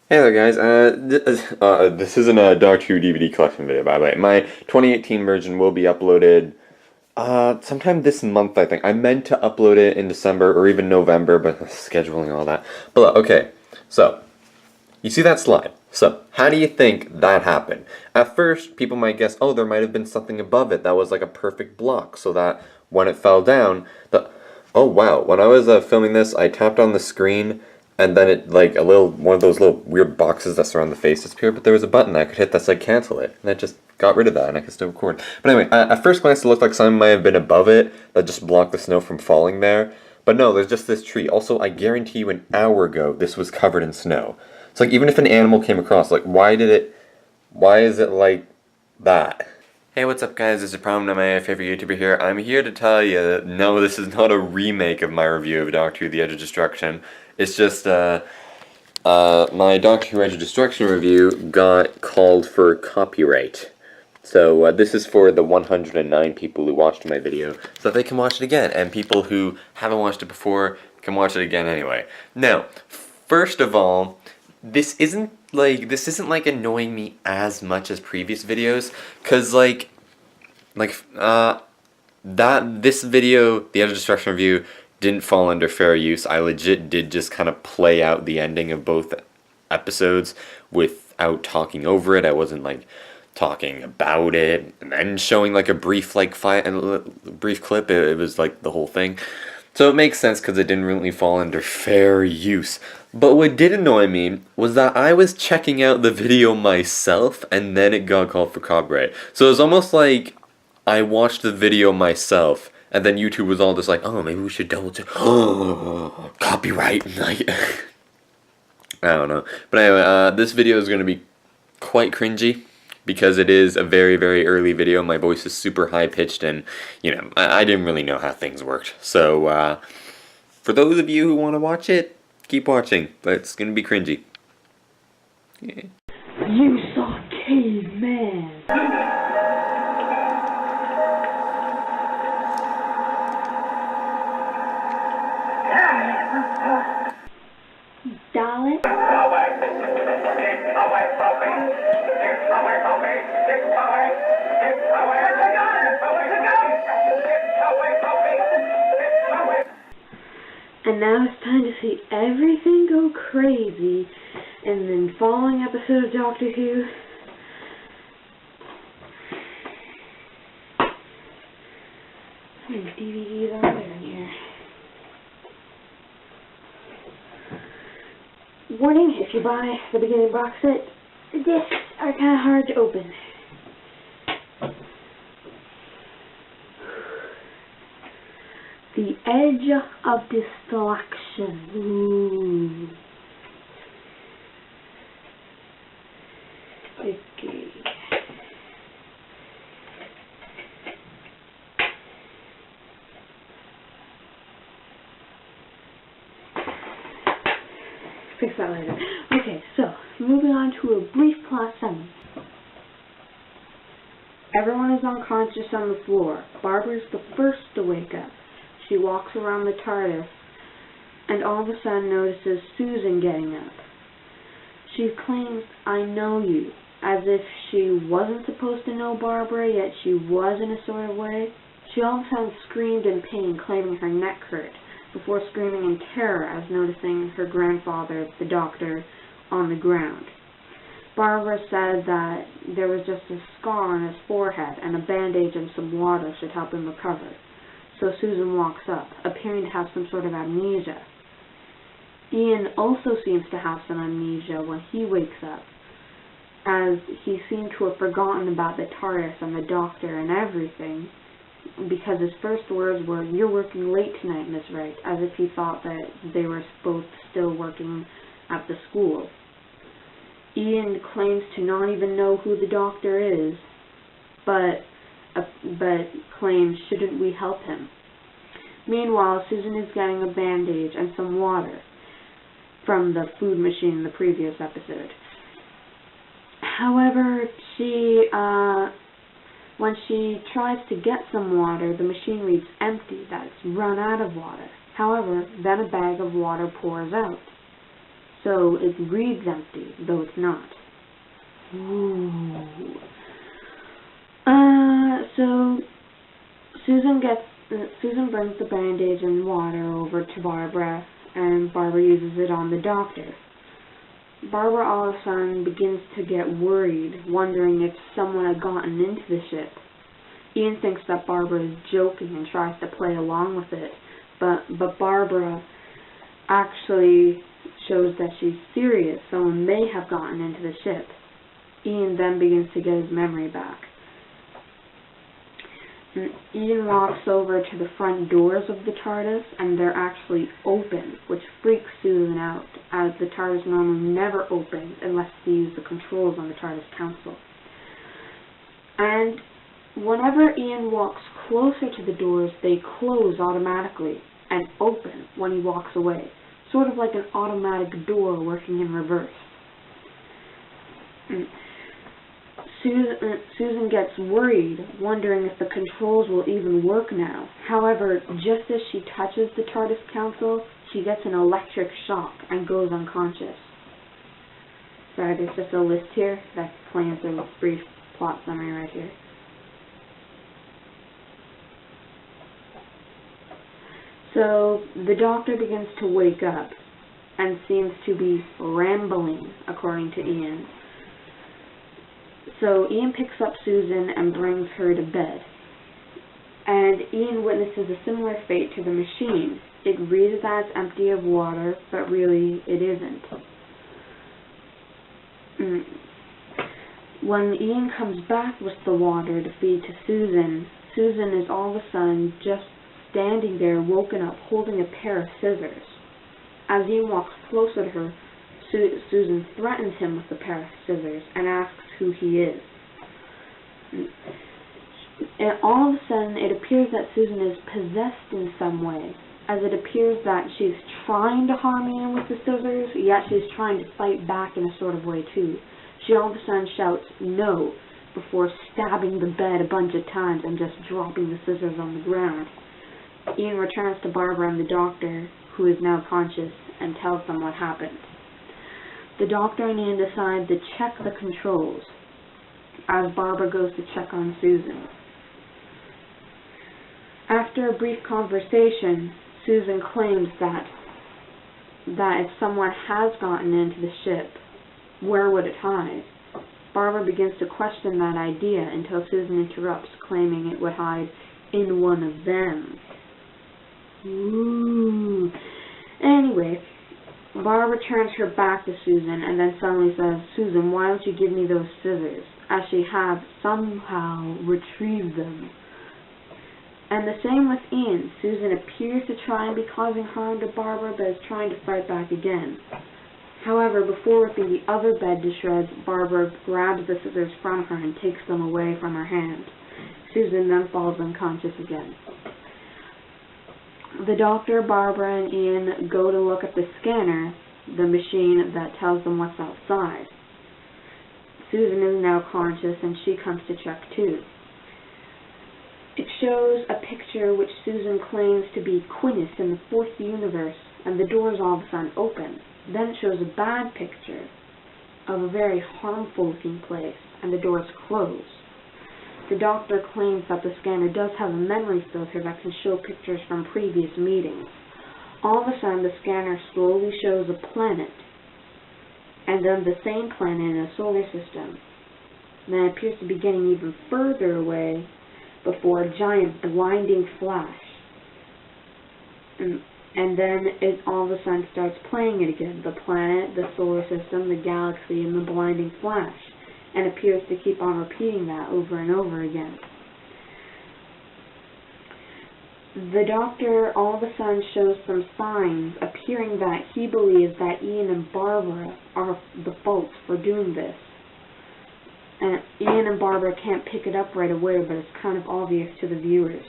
Hey there guys, this isn't a Doctor Who DVD collection video, by the way. My 2018 version will be uploaded sometime this month, I think. I meant to upload it in December or even November, but scheduling and all that. But okay, so, you see that slide. So, how do you think that happened? At first, people might guess, oh, there might have been something above it that was like a perfect block, so that when it fell down, oh wow, when I was filming this, I tapped on the screen, and then it, like, one of those little weird boxes that surround the face disappeared, but there was a button I could hit that said cancel it, and I just got rid of that, and I could still record. But anyway, at first glance it looked like something might have been above it that just blocked the snow from falling there, but no, there's just this tree. Also, I guarantee you an hour ago, this was covered in snow. It's like, even if an animal came across, like, why is it like that? Hey, what's up guys, it's Problem, my favorite YouTuber here. I'm here to tell you that no, this is not a remake of my review of Doctor Who The Edge of Destruction. It's just, my Doctor Who Edge of Destruction review got called for copyright. So, this is for the 109 people who watched my video, so that they can watch it again, and people who haven't watched it before can watch it again anyway. Now, first of all, this isn't like annoying me as much as previous videos, cause this video, the Edge of Destruction review, didn't fall under fair use. I legit did just kind of play out the ending of both episodes without talking over it. I wasn't like talking about it and then showing like a brief brief clip. It was like the whole thing. So it makes sense because it didn't really fall under fair use. But what did annoy me was that I was checking out the video myself and then it got called for copyright. So it was almost like I watched the video myself and then YouTube was all just like, oh, maybe we should double check. Oh, copyright. I don't know. But anyway, this video is going to be quite cringy, because it is a very, very early video. My voice is super high-pitched, and, you know, I didn't really know how things worked. So, for those of you who want to watch it, keep watching, but it's gonna be cringy. Yeah. You saw caveman. Darling? And now it's time to see everything go crazy in the following episode of Doctor Who. How many DVDs are there in here? Warning, if you buy the beginning box set, the discs are kind of hard to open. The Edge of Destruction. Ooh. Okay. Fix that later. Okay, so moving on to a brief plot summary. Everyone is unconscious on the floor. Barbara's the first to wake up. She walks around the TARDIS and all of a sudden notices Susan getting up. She claims, "I know you," as if she wasn't supposed to know Barbara, yet she was in a sort of way. She all of a sudden screamed in pain, claiming her neck hurt, before screaming in terror as noticing her grandfather, the doctor, on the ground. Barbara said that there was just a scar on his forehead and a bandage and some water should help him recover. So Susan walks up, appearing to have some sort of amnesia. Ian also seems to have some amnesia when he wakes up, as he seemed to have forgotten about the TARDIS and the doctor and everything, because his first words were, "You're working late tonight, Miss Wright," as if he thought that they were both still working at the school. Ian claims to not even know who the doctor is, but claims, "Shouldn't we help him?" Meanwhile, Susan is getting a bandage and some water from the food machine in the previous episode. However, when she tries to get some water, the machine reads empty, that it's run out of water. However, then a bag of water pours out. so it reads empty, though it's not. Ooh. So Susan brings the bandage and water over to Barbara, and Barbara uses it on the doctor. Barbara all of a sudden begins to get worried, wondering if someone had gotten into the ship. Ian thinks that Barbara is joking and tries to play along with it, but Barbara actually shows that she's serious. Someone may have gotten into the ship. Ian then begins to get his memory back. Ian walks over to the front doors of the TARDIS, and they're actually open, which freaks Susan out, as the TARDIS normally never opens unless they use the controls on the TARDIS Council. And whenever Ian walks closer to the doors, they close automatically and open when he walks away, sort of like an automatic door working in reverse. Susan gets worried, wondering if the controls will even work now. However, just as she touches the TARDIS Council, she gets an electric shock and goes unconscious. Sorry, there's just a list here that explains a brief plot summary right here. So, the Doctor begins to wake up and seems to be rambling, according to Ian. So Ian picks up Susan and brings her to bed. And Ian witnesses a similar fate to the machine. It reads that it's empty of water, but really it isn't. When Ian comes back with the water to feed to Susan, Susan is all of a sudden just standing there, woken up, holding a pair of scissors. As Ian walks closer to her, Susan threatens him with the pair of scissors and asks who he is. And all of a sudden, it appears that Susan is possessed in some way, as it appears that she's trying to harm Ian with the scissors, yet she's trying to fight back in a sort of way too. She all of a sudden shouts, "No," before stabbing the bed a bunch of times and just dropping the scissors on the ground. Ian returns to Barbara and the Doctor, who is now conscious, and tells them what happened. The Doctor and Ian decide to check the controls, as Barbara goes to check on Susan. After a brief conversation, Susan claims that if someone has gotten into the ship, where would it hide? Barbara begins to question that idea until Susan interrupts, claiming it would hide in one of them. Ooh. Anyway, Barbara turns her back to Susan and then suddenly says, "Susan, why don't you give me those scissors?" as she has somehow retrieved them. And the same with Ian. Susan appears to try and be causing harm to Barbara, but is trying to fight back again. However, before ripping the other bed to shreds, Barbara grabs the scissors from her and takes them away from her hand. Susan then falls unconscious again. The Doctor, Barbara, and Ian go to look at the scanner, the machine that tells them what's outside. Susan is now conscious and she comes to check too. It shows a picture which Susan claims to be Quinnis in the fourth universe, and the doors all of a sudden open. Then it shows a bad picture of a very harmful looking place, and the doors close. The Doctor claims that the scanner does have a memory filter that can show pictures from previous meetings. All of a sudden, the scanner slowly shows a planet, and then the same planet in a solar system. Then it appears to be getting even further away before a giant blinding flash. And then it all of a sudden starts playing it again. The planet, the solar system, the galaxy, and the blinding flash. And appears to keep on repeating that over and over again. The Doctor all of a sudden shows some signs appearing that he believes that Ian and Barbara are the faults for doing this. And Ian and Barbara can't pick it up right away, but it's kind of obvious to the viewers.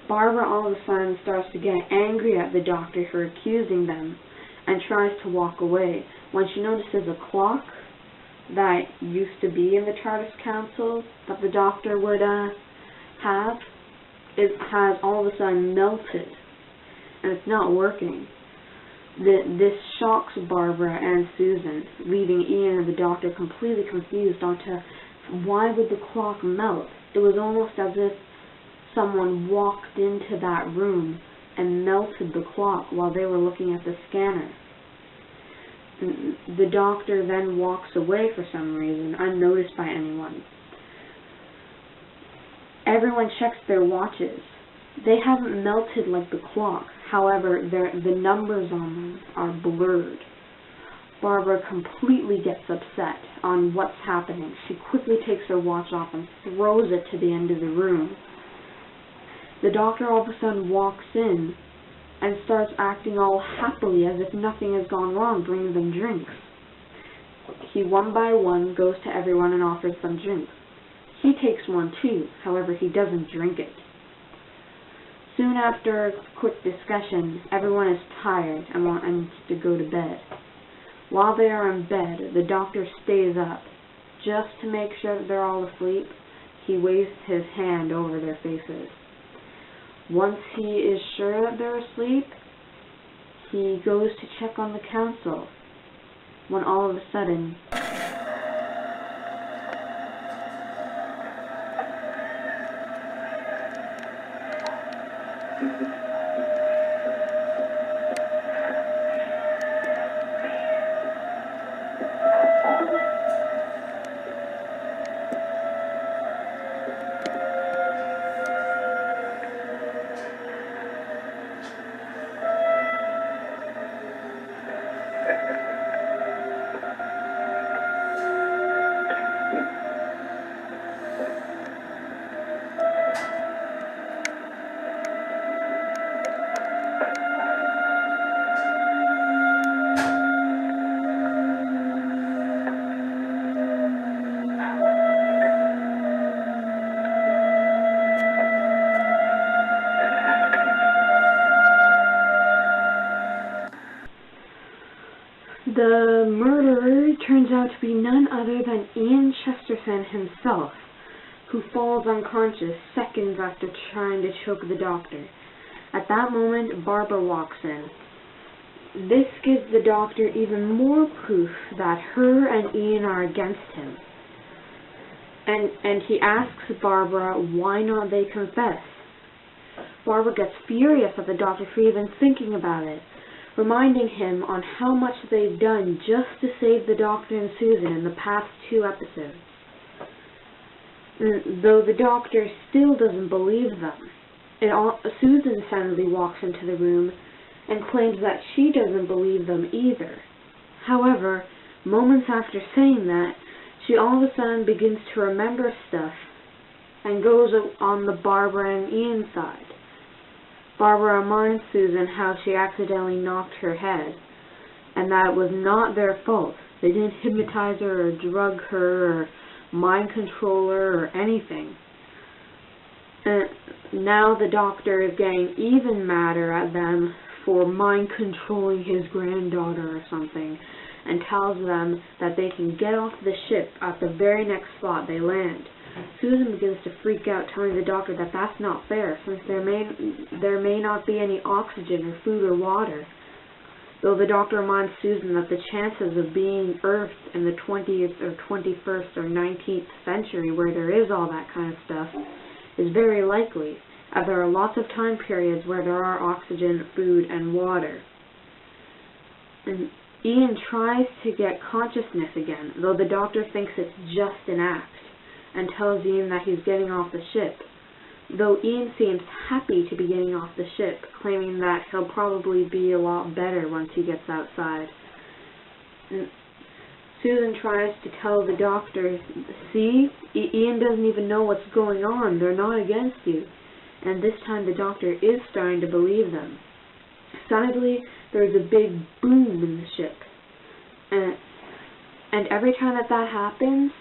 Barbara all of a sudden starts to get angry at the Doctor for accusing them and tries to walk away when she notices a clock that used to be in the TARDIS Council that the Doctor would have. It has all of a sudden melted and it's not working. This shocks Barbara and Susan, leaving Ian and the doctor completely confused onto why would the clock melt. It was almost as if someone walked into that room and melted the clock while they were looking at the scanner. The doctor then walks away for some reason, unnoticed by anyone. Everyone checks their watches. They haven't melted like the clock. However, the numbers on them are blurred. Barbara completely gets upset on what's happening. She quickly takes her watch off and throws it to the end of the room. The doctor all of a sudden walks in and starts acting all happily as if nothing has gone wrong, bringing them drinks. He one by one goes to everyone and offers them drinks. He takes one too, however he doesn't drink it. Soon after a quick discussion, everyone is tired and wants to go to bed. While they are in bed, the doctor stays up. Just to make sure that they're all asleep, he waves his hand over their faces. Once he is sure that they're asleep, he goes to check on the council, when all of a sudden, the murderer turns out to be none other than Ian Chesterton himself, who falls unconscious seconds after trying to choke the doctor. At that moment, Barbara walks in. This gives the doctor even more proof that her and Ian are against him. And he asks Barbara why not they confess. Barbara gets furious at the doctor for even thinking about it, reminding him on how much they've done just to save the doctor and Susan in the past 2 episodes. Though the doctor still doesn't believe them, Susan suddenly walks into the room and claims that she doesn't believe them either. However, moments after saying that, she all of a sudden begins to remember stuff and goes on the Barbara and Ian side. Barbara reminds Susan how she accidentally knocked her head, and that it was not their fault. They didn't hypnotize her or drug her or mind control her or anything. Now the doctor is getting even madder at them for mind controlling his granddaughter or something, and tells them that they can get off the ship at the very next spot they land. Susan begins to freak out, telling the doctor that that's not fair, since there may not be any oxygen or food or water. Though the doctor reminds Susan that the chances of being Earth in the 20th or 21st or 19th century, where there is all that kind of stuff, is very likely, as there are lots of time periods where there are oxygen, food, and water. And Ian tries to get consciousness again, though the doctor thinks it's just an act, and tells Ian that he's getting off the ship, though Ian seems happy to be getting off the ship, claiming that he'll probably be a lot better once he gets outside. And Susan tries to tell the doctor, see, Ian doesn't even know what's going on, they're not against you. And this time the doctor is starting to believe them. Suddenly, there's a big boom in the ship. And every time that happens,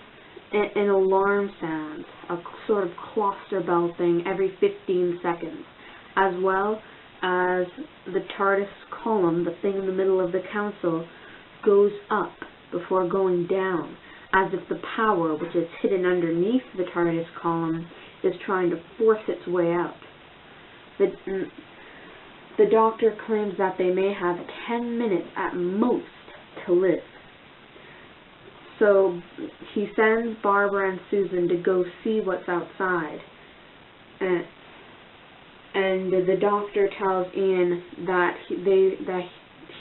an alarm sounds, a sort of cluster bell thing every 15 seconds, as well as the TARDIS column, the thing in the middle of the council, goes up before going down, as if the power, which is hidden underneath the TARDIS column, is trying to force its way out. The Doctor claims that they may have 10 minutes at most to live. So he sends Barbara and Susan to go see what's outside. And the Doctor tells Ian that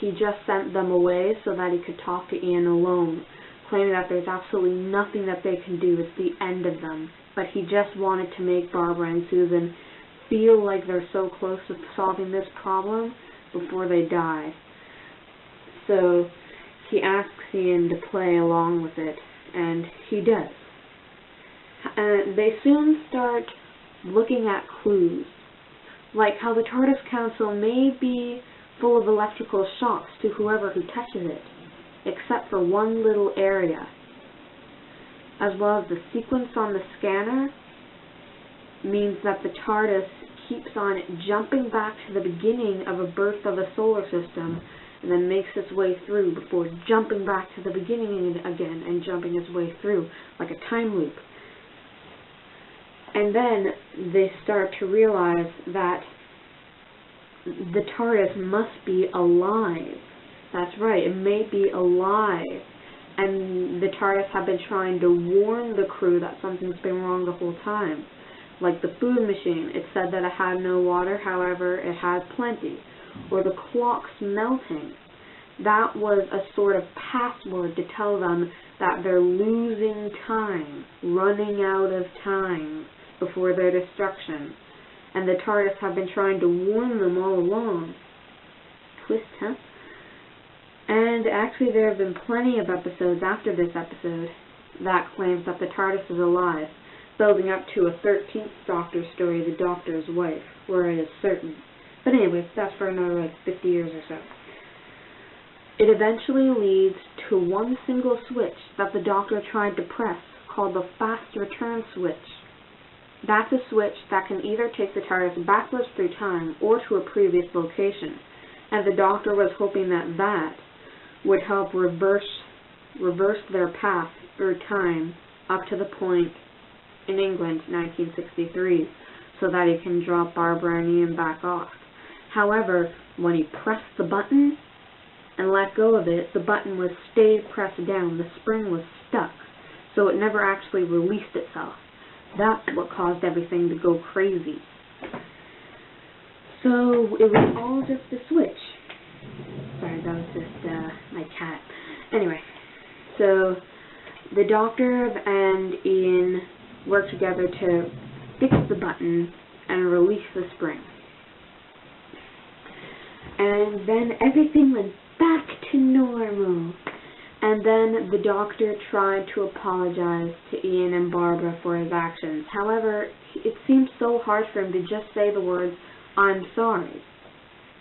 he just sent them away so that he could talk to Ian alone, claiming that there's absolutely nothing that they can do. It's the end of them. But he just wanted to make Barbara and Susan feel like they're so close to solving this problem before they die. So he asks Ian to play along with it, and he does. And they soon start looking at clues, like how the TARDIS Council may be full of electrical shocks to whoever who touches it, except for one little area, as well as the sequence on the scanner means that the TARDIS keeps on jumping back to the beginning of a birth of a solar system and then makes its way through before jumping back to the beginning again and jumping its way through like a time loop. And then they start to realize that the TARDIS must be alive. That's right, it may be alive. And the TARDIS have been trying to warn the crew that something's been wrong the whole time. Like the food machine, it said that it had no water, however, it had plenty. Or the clocks melting. That was a sort of password to tell them that they're losing time, running out of time before their destruction. And the TARDIS have been trying to warn them all along. Twist, huh? And actually there have been plenty of episodes after this episode that claims that the TARDIS is alive, building up to a 13th Doctor story, The Doctor's Wife, where it is certain. But anyway, that's for another like 50 years or so. It eventually leads to one single switch that the Doctor tried to press, called the fast return switch. That's a switch that can either take the TARDIS backwards through time or to a previous location, and the Doctor was hoping that that would help reverse their path through time up to the point in England, 1963, so that he can drop Barbara and Ian back off. However, when he pressed the button and let go of it, the button was stayed pressed down. The spring was stuck, so it never actually released itself. That's what caused everything to go crazy. So it was all just a switch. Sorry, that was just my cat. Anyway, so the Doctor and Ian work together to fix the button and release the spring. And then everything went back to normal. And then the Doctor tried to apologize to Ian and Barbara for his actions. However, it seemed so hard for him to just say the words, "I'm sorry."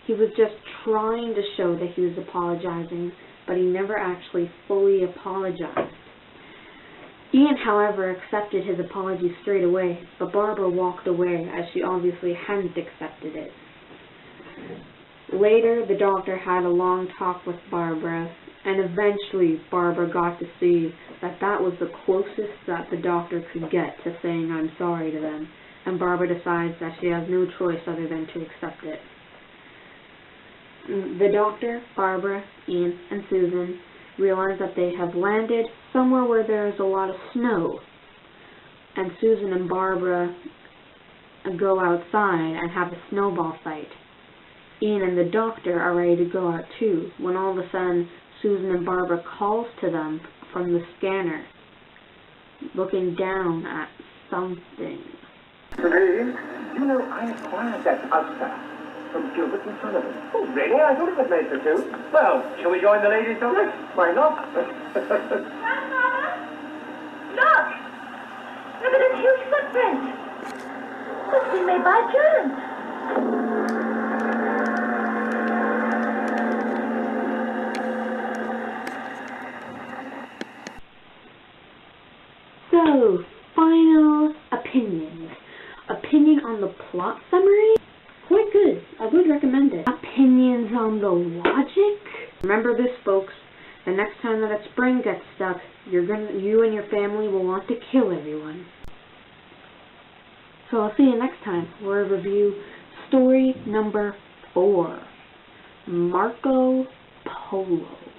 He was just trying to show that he was apologizing, but he never actually fully apologized. Ian, however, accepted his apology straight away, but Barbara walked away as she obviously hadn't accepted it. Later, the Doctor had a long talk with Barbara, and eventually Barbara got to see that that was the closest that the Doctor could get to saying "I'm sorry" to them, and Barbara decides that she has no choice other than to accept it. The Doctor, Barbara, Ian, and Susan realize that they have landed somewhere where there is a lot of snow, and Susan and Barbara go outside and have a snowball fight. Ian and the Doctor are ready to go out too, when all of a sudden Susan and Barbara calls to them from the scanner, looking down at something. Brink, you know I acquired that ulcer from Gilbert and Sullivan. Oh, really? I thought it was made for two. Well, shall we join the ladies' office? Why not? Grandmama? Look! Look at this huge footprint! It's been made by germs. So, final opinions. Opinion on the plot summary? Quite good. I would recommend it. Opinions on the logic? Remember this, folks. The next time that a spring gets stuck, you and your family will want to kill everyone. So I'll see you next time. We'll review story number 4. Marco Polo.